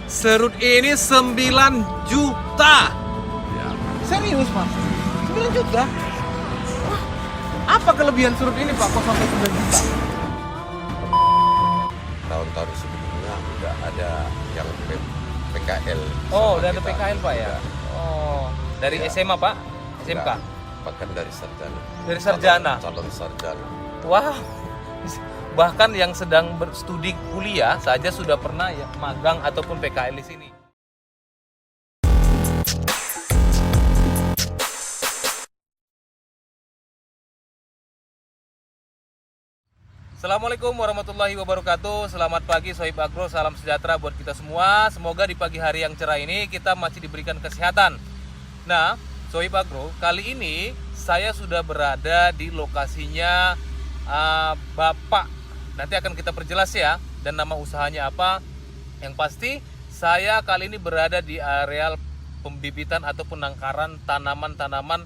Serut ini 9 juta. Ya, Serius Pak? 9 juta? Wah, apa kelebihan serut ini Pak kok sampai 9 juta? tahun-tahun sebelumnya udah ada yang PKL. Oh, sama udah ada kita. PKL Pak ya? Udah. Oh, dari Iya. SMA Pak? SMK? Enggak, bahkan dari sarjana. Dari sarjana? Calon sarjana. Wah, bahkan yang sedang berstudi kuliah saja sudah pernah ya magang ataupun PKL di sini. Assalamualaikum warahmatullahi wabarakatuh. Selamat pagi Sohib Agro, salam sejahtera buat kita semua. Semoga di pagi hari yang cerah ini kita masih diberikan kesehatan. Nah, Sohib Agro, kali ini saya sudah berada di lokasinya Bapak. Nanti akan kita perjelas ya, dan nama usahanya apa. Yang pasti saya kali ini berada di areal pembibitan atau penangkaran tanaman-tanaman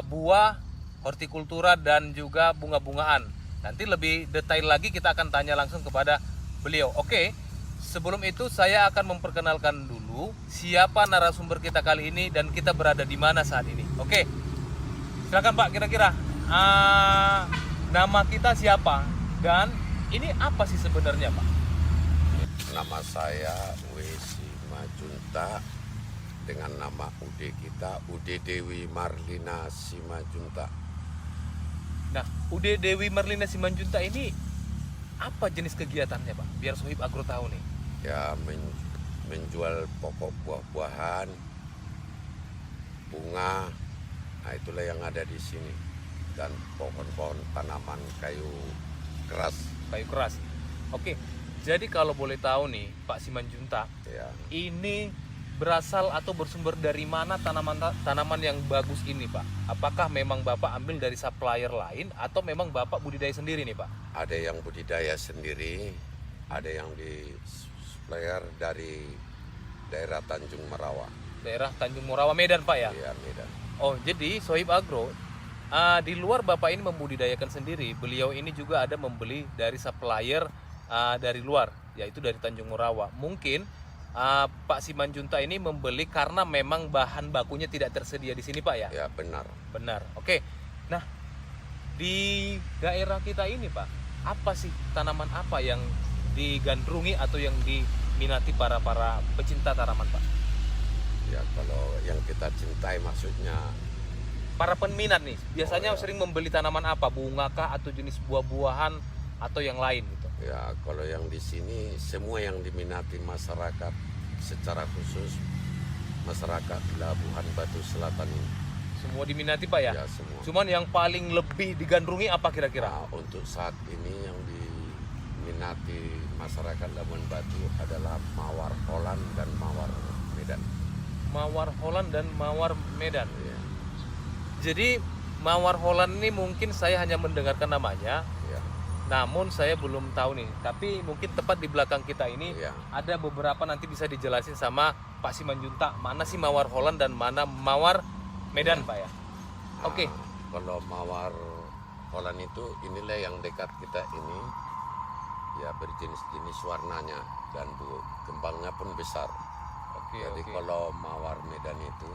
buah, hortikultura dan juga bunga-bungaan. Nanti lebih detail lagi kita akan tanya langsung kepada beliau. Oke, sebelum itu saya akan memperkenalkan dulu siapa narasumber kita kali ini dan kita berada di mana saat ini. Oke, silakan Pak, kira-kira nama kita siapa dan ini apa sih sebenarnya Pak? Nama saya Wesi Majunta dengan nama UD kita UD Dewi Marlina Simajunta. Nah, UD Dewi Marlina Simanjunta ini apa jenis kegiatannya Pak? Biar Sohib Agro tahu nih. Ya, menjual pokok buah-buahan, bunga, nah itulah yang ada di sini, dan pohon-pohon tanaman kayu keras. Kayu keras. Oke, jadi kalau boleh tahu nih Pak Simanjunta, Ya, ini berasal atau bersumber dari mana tanaman yang bagus ini Pak? Apakah memang Bapak ambil dari supplier lain atau memang Bapak budidaya sendiri nih Pak? ada yang budidaya sendiri, ada yang di supplier dari daerah Tanjung Merawa. Daerah Tanjung Morawa Medan Pak ya? Ya, Medan. Oh, jadi Sohib Agro di luar Bapak ini membudidayakan sendiri, beliau ini juga ada membeli dari supplier dari luar, yaitu dari Tanjung Morawa. Mungkin Pak Simanjunta ini membeli karena memang bahan bakunya tidak tersedia di sini Pak ya? Ya, benar. Benar. Oke. Nah, di daerah kita ini Pak, apa sih tanaman apa yang digandrungi atau yang diminati para pecinta tanaman Pak? Ya, kalau yang kita cintai maksudnya, Para peminat nih, biasanya Oh, ya. sering membeli tanaman apa? Bunga kah atau jenis buah-buahan atau yang lain gitu? ya kalau yang di sini semua yang diminati masyarakat secara khusus masyarakat Labuhan Batu Selatan ini. Semua diminati Pak ya? Ya, semua. Cuman yang paling lebih digandrungi apa kira-kira? Nah, untuk saat ini yang diminati masyarakat Labuhan Batu adalah Mawar Holland dan Mawar Medan. Mawar Holland dan Mawar Medan. Ya, Jadi Mawar Holland ini mungkin saya hanya mendengarkan namanya, ya, namun saya belum tahu nih. Tapi mungkin tepat di belakang kita ini ya. ada beberapa, nanti bisa dijelasin sama Pak Simanjunta mana sih Mawar Holland dan mana Mawar Medan Pak ya. Nah, Oke. Kalau Mawar Holland itu inilah yang dekat kita ini, ya berjenis-jenis warnanya dan kembangnya pun besar. Oke, Jadi oke. kalau Mawar Medan itu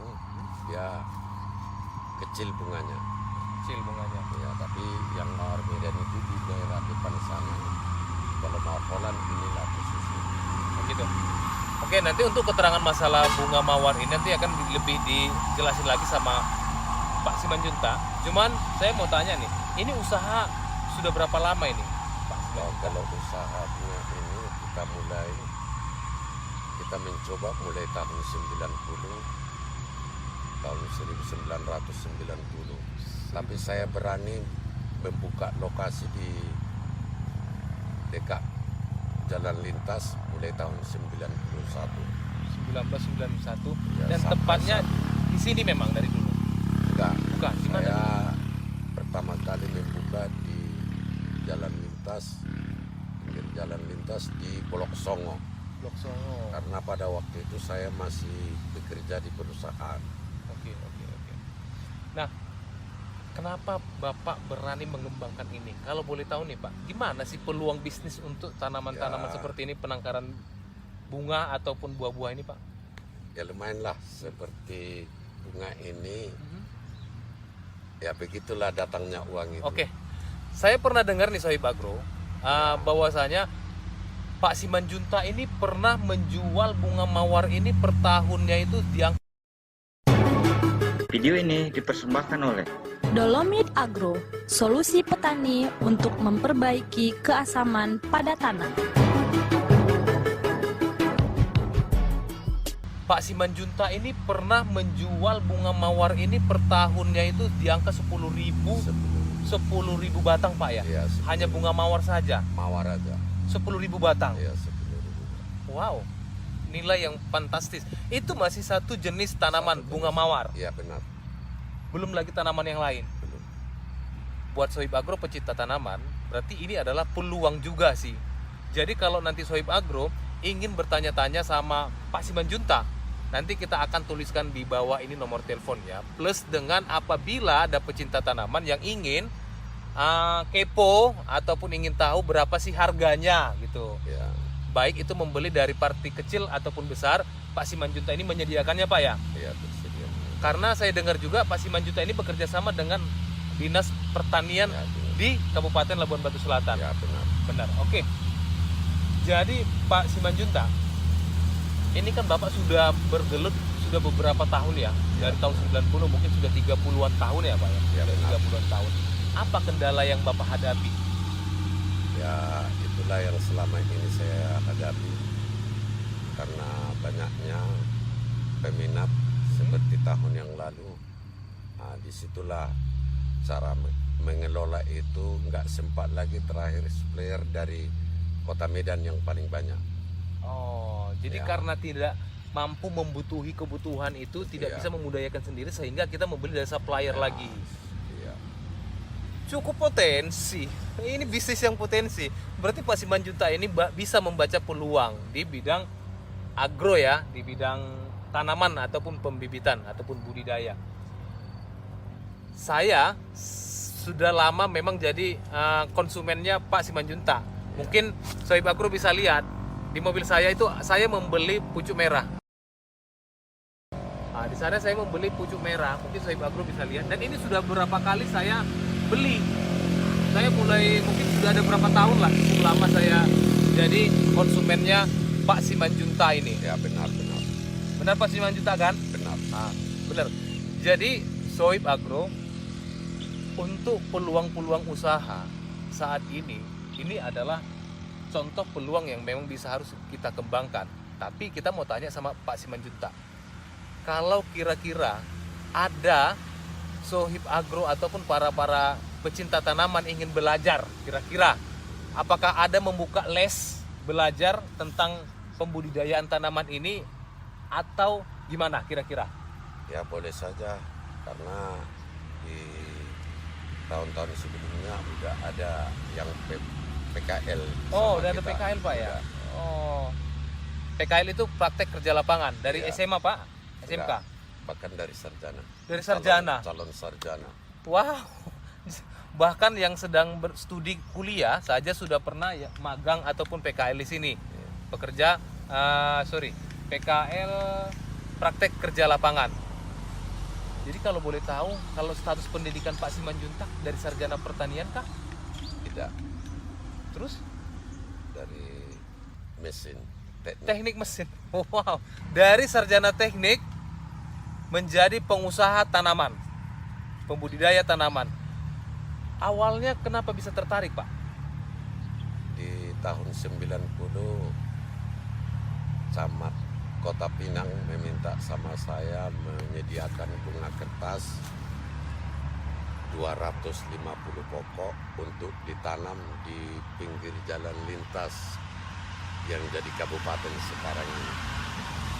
ya kecil bunganya. Kecil bunganya. Ya, tapi yang Mawar Medan itu di daerah depan sana. Kalau Mawar Holland inilah khususnya. Begitu. Oke, nanti untuk keterangan masalah bunga mawar ini nanti akan lebih dijelasin lagi sama Pak Simanjunta. Cuman saya mau tanya nih, ini usaha sudah berapa lama ini Pak Oh, Simanjunta? kalau usaha bunga ini kita mencoba mulai tahun 1990. Tapi saya berani membuka lokasi di dekat jalan lintas mulai tahun 91. 1991 Ya, dan sampai tepatnya di sini memang dari dulu. Enggak, Bukan, di mana? saya pertama kali membuka di jalan lintas, pinggir jalan lintas di Bolok Songo. Blok Songo. Karena pada waktu itu saya masih bekerja di perusahaan. Oke. Nah, kenapa Bapak berani mengembangkan ini? Kalau boleh tahu nih Pak, gimana sih peluang bisnis untuk tanaman-tanaman Ya. seperti ini, penangkaran bunga ataupun buah-buah ini Pak? Ya lumayan lah, seperti bunga ini. Ya begitulah datangnya uang itu. Oke, saya pernah dengar nih Sohib Agro, bahwasanya Pak Simanjuntak ini pernah menjual bunga mawar ini per tahunnya itu diangkat. Video ini dipersembahkan oleh Dolomit Agro, solusi petani untuk memperbaiki keasaman pada tanah. Pak Simanjuntak ini pernah menjual bunga mawar ini per tahunnya itu di angka 10.000 batang Pak ya? Iya, 10.000. Hanya bunga mawar saja, Mawar aja. 10.000 batang. Ya 10.000. Wow, nilai yang fantastis. Itu masih satu jenis tanaman bunga mawar, Iya benar. belum lagi tanaman yang lain. Belum. Buat Sohib Agro pecinta tanaman, berarti ini adalah peluang juga sih. Jadi kalau nanti Sohib Agro ingin bertanya-tanya sama Pak Simanjuntak, nanti kita akan tuliskan di bawah ini nomor teleponnya. Plus dengan apabila ada pecinta tanaman yang ingin kepo ataupun ingin tahu berapa sih harganya gitu. Ya. Baik itu membeli dari parti kecil ataupun besar, Pak Simanjuntak ini menyediakannya Pak ya. Iya tersedia. Karena saya dengar juga Pak Simanjuntak ini bekerja sama dengan Dinas Pertanian Ya, benar. di Kabupaten Labuan Batu Selatan. Ya benar. Benar. Oke. Jadi Pak Simanjuntak, ini kan Bapak sudah bergelut sudah beberapa tahun ya. Dari tahun 90 mungkin sudah 30-an tahun ya Pak ya. Ya, Sudah benar. 30-an tahun. Apa kendala yang Bapak hadapi? Ya itulah yang selama ini saya hadapi, karena banyaknya peminat seperti tahun yang lalu. Nah, disitulah cara mengelola itu, nggak sempat lagi, terakhir supplier dari Kota Medan yang paling banyak. Oh, jadi Ya. karena tidak mampu membutuhi kebutuhan itu, tidak Ya. bisa memudayakan sendiri sehingga kita membeli dari supplier Ya. lagi. Iya. Cukup potensi. Ini bisnis yang potensi. Berarti Pak Simanjuntak ini bisa membaca peluang di bidang agro ya, di bidang tanaman ataupun pembibitan ataupun budidaya. Saya sudah lama memang jadi konsumennya Pak Simanjuntak. Mungkin Sohib Agro bisa lihat di mobil saya itu saya membeli pucuk merah. Nah, di sana saya membeli pucuk merah. Mungkin Sohib Agro bisa lihat. Dan ini sudah beberapa kali saya beli. Saya mulai mungkin sudah ada berapa tahun lah, cukup lama saya jadi konsumennya Pak Simanjuntak ini. Ya benar. Benar Pak Simanjuntak kan? Benar. Nah, benar. Jadi Sohib Agro untuk peluang-peluang usaha saat ini adalah contoh peluang yang memang bisa harus kita kembangkan. Tapi kita mau tanya sama Pak Simanjuntak, kalau kira-kira ada Sohib Agro ataupun para pecinta tanaman ingin belajar, kira-kira apakah ada membuka les belajar tentang pembudidayaan tanaman ini atau gimana kira-kira? Ya boleh saja, karena di tahun-tahun sebelumnya udah ada yang PKL. Oh, sama udah ada kita. PKL Pak ya? Udah. Oh, PKL itu praktek kerja lapangan dari Iya. SMA Pak? SMK? Udah. Bahkan dari sarjana. Dari sarjana? Calon sarjana. Wow, bahkan yang sedang berstudi kuliah saja sudah pernah ya, magang ataupun PKL di sini. Pekerja, PKL praktek kerja lapangan. Jadi kalau boleh tahu, kalau status pendidikan Pak Simanjuntak dari sarjana pertanian kah? Tidak, Terus dari mesin teknik. teknik mesin. Wow, dari sarjana teknik menjadi pengusaha tanaman, pembudidaya tanaman. Awalnya kenapa bisa tertarik Pak? Di tahun 90 Camat Kota Pinang meminta sama saya menyediakan bunga kertas 250 pokok untuk ditanam di pinggir jalan lintas yang jadi kabupaten sekarang ini.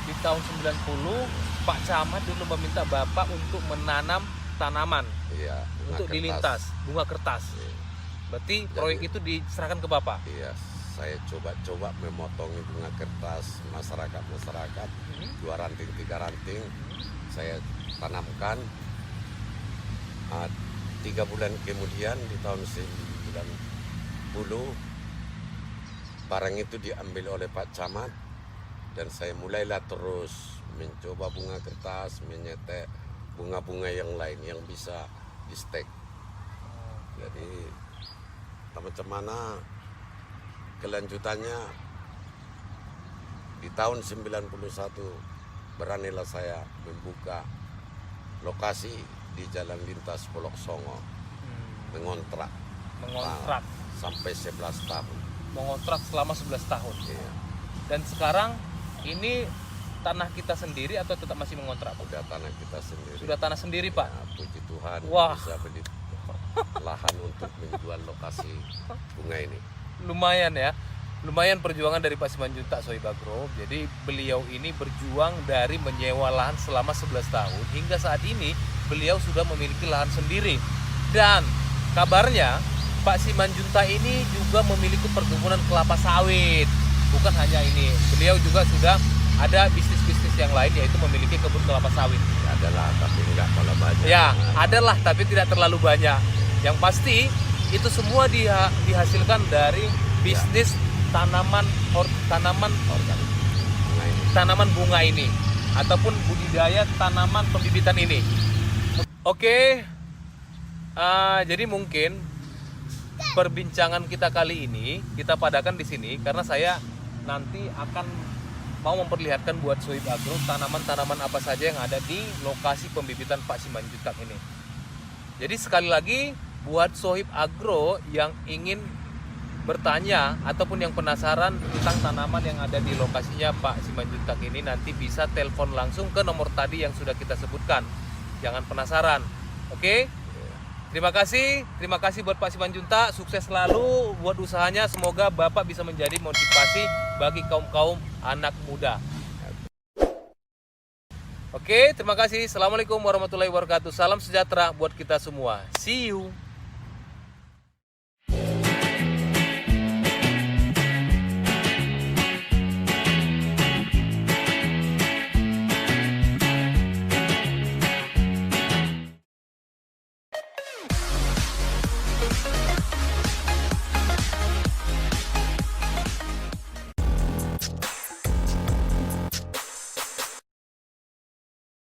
Di tahun 90 Pak Camat dulu meminta Bapak untuk menanam tanaman Iya, bunga untuk di lintas, bunga kertas. Iya. Berarti proyek itu diserahkan ke Bapak. Iya, saya coba memotongi bunga kertas masyarakat 2 ranting 3 ranting saya tanamkan. 3 bulan kemudian di tahun 90 barang itu diambil oleh Pak Camat, Dan saya mulailah terus mencoba bunga kertas, menyetek bunga-bunga yang lain yang bisa di stek. Jadi macam mana kelanjutannya di tahun 91 beranilah saya membuka lokasi di Jalan Lintas Polok Songo, mengontrak sampai 11 tahun. Mengontrak selama 11 tahun. Iya. Dan sekarang ini tanah kita sendiri atau tetap masih mengontrak, Pak? Sudah tanah kita sendiri. Sudah tanah sendiri, Pak. Ya, puji Tuhan Wah. bisa beli lahan untuk menjual lokasi bunga ini. Lumayan ya. Lumayan perjuangan dari Pak Simanjuntak Sohib Agro. Jadi beliau ini berjuang dari menyewa lahan selama 11 tahun hingga saat ini beliau sudah memiliki lahan sendiri. Dan kabarnya Pak Simanjuntak ini juga memiliki perkebunan kelapa sawit. Bukan hanya ini, beliau juga sudah ada bisnis-bisnis yang lain, yaitu memiliki kebun kelapa sawit. Adalah, tapi enggak malah banyak. Ya, adalah tapi tidak terlalu banyak. Yang pasti itu semua dihasilkan dari bisnis tanaman Organik. Bunga ini. tanaman bunga ini ataupun budidaya tanaman pembibitan ini. Oke, jadi mungkin perbincangan kita kali ini kita padakan di sini karena saya nanti akan mau memperlihatkan buat Sohib Agro tanaman-tanaman apa saja yang ada di lokasi pembibitan Pak Simanjuntak ini. Jadi sekali lagi buat Sohib Agro yang ingin bertanya ataupun yang penasaran tentang tanaman yang ada di lokasinya Pak Simanjuntak ini, nanti bisa telepon langsung ke nomor tadi yang sudah kita sebutkan. Jangan penasaran. Oke? Terima kasih buat Pak Simanjuntak, sukses selalu buat usahanya, semoga Bapak bisa menjadi motivasi bagi kaum-kaum anak muda. Oke, terima kasih. Assalamualaikum warahmatullahi wabarakatuh. Salam sejahtera buat kita semua. See you.